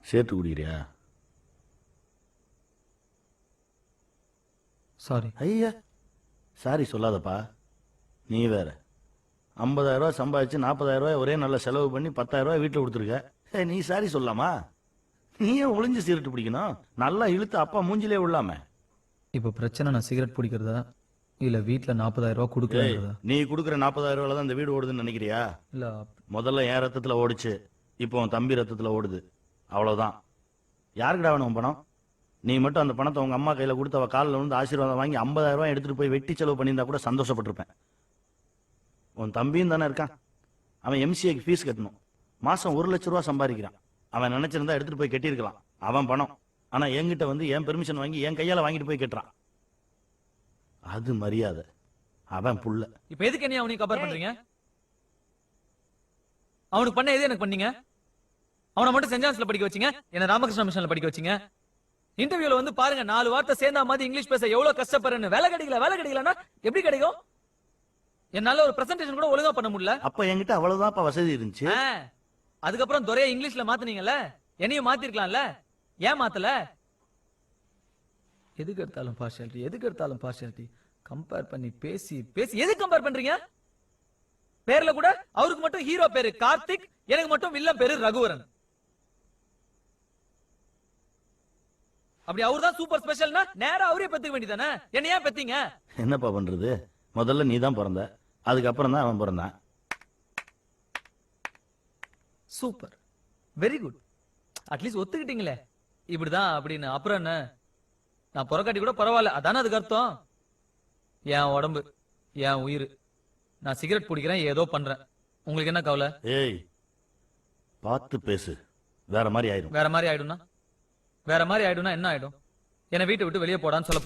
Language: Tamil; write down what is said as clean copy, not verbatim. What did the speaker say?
சேர்த்து குடிக்கிறியா? சாரி. ஐயா சாரி சொல்லாதப்பா. நீ வேற 50,000 ரூபாய் சம்பாதிச்சு 40,000 ரூபாய் ஒரே நல்ல செலவு பண்ணி 10,000 ரூபாய் வீட்டில் கொடுத்துருக்க. நீ சாரி சொல்லாமா? நீ ஏன் ஒளிஞ்சு சிகரெட் பிடிக்கணும்? நல்லா இழுத்து அப்பா மூஞ்சிலே விடலாமே. இப்போ பிரச்சனை நான் சிகரெட் பிடிக்கிறதா இல்ல வீட்ல 40,000 ரூபாய் கொடுக்கலன்றதா? நீ கொடுக்குற 40,000 ரூபாய் தான் இந்த வீடு ஓடுதுன்னு நினைக்கிறியா? இல்ல முதல்ல என் ரத்தத்துல ஓடிச்சு, இப்போ உன் தம்பி ரத்தத்துல ஓடுது. அவ்வளவுதான். யாருக்குடா வேணும் உன் பணம்? நீ மட்டும் அந்த பணத்தை உங்க அம்மா கையில கொடுத்து அவ காலில் வந்து ஆசீர்வாதம் வாங்கி 50,000 ரூபாய் எடுத்துட்டு போய் வெட்டி செலவு பண்ணியிருந்தா கூட சந்தோஷப்பட்டிருப்பேன். உன் தம்பியும் தானே இருக்கான். அவன் எம்சிஏக்கு ஃபீஸ் கட்டணும். மாசம் 1,00,000 ரூபாய் சம்பாதிக்கிறான். அவன் நினைச்சிருந்தா எடுத்துட்டு போய் கட்டியிருக்கலாம். அவன் பணம். ஆனா என்கிட்ட வந்து என் பெர்மிஷன் வாங்கி என் கையால வாங்கிட்டு போய் கட்டுறான். அது மரியாதை. அவன் புள்ள. இப்ப எதுக்கு என்ன அவனையும் கம்பேர் பண்றீங்க? அவனுக்கு பண்ண எது எனக்கு பண்ணீங்க? அவனை மட்டும் சென்ட் ஜான்ஸ்ல படிக்க வச்சீங்க, என்ன ராமகிருஷ்ண மிஷன்ல படிக்க வச்சீங்க. இன்டர்வியூல வந்து பாருங்க, 4 வார்த்தை சேர்ந்தா மாதிரி இங்கிலீஷ் பேச எவ்வளவு கஷ்டப்படுறேன்னு. வேலை கிடைக்கலன்னா எப்படி கிடைக்கும்? என்னால ஒரு பிரசன்டேஷன் கூட ஒழுங்கா பண்ண முடியல. அப்ப என்கிட்ட அவ்வளவுதான் வசதி இருந்துச்சு. அதுக்கப்புறம் துறைய இங்கிலீஷ்ல மாத்துனீங்கல்ல, என்னையும் மாத்திருக்கலாம்ல. ஏன் மாத்தல? எதுக்கு எடுத்தாலும் பார்ஷியாலிட்டி கம்பேர் பண்ணி பேசி எதுக்கு கம்பேர் பண்றீங்க? பேர்ல கூட அவருக்கு மட்டும் ஹீரோ பேரு கார்த்திக், எனக்கு மட்டும் வில்லன் பேரு ரகுவரன். அப்படி அவர்தான் சூப்பர் ஸ்பெஷல்னா நேரா அவரே பெத்துக்க வேண்டியதானே. என்ன ஏன் பெத்தீங்க? என்னப்பா பண்றது? முதல்ல நீ தான் பிறந்த, அதுக்கப்புறம் தான் அவன் பிறந்தான். Super, very good. அட்லீஸ்ட் ஒத்துக்கிட்டீங்களே இப்படிதான் அப்படின்னு. அப்புறம் என்ன, நான் புறக்காட்டி கூட பரவாயில்ல, அதானே அதுக்கு அர்த்தம். என் உடம்பு, என் உயிர். நான் சிகரெட் பிடிக்கிறேன், ஏதோ பண்றேன். உங்களுக்கு என்ன கவலை? ஏய் பார்த்து பேசு. வேற மாதிரி ஆயிடும். வேற மாதிரி ஆயிடும்னா என்ன ஆயிடும்? என்னை வீட்டை விட்டு வெளியே போடான்னு சொல்ல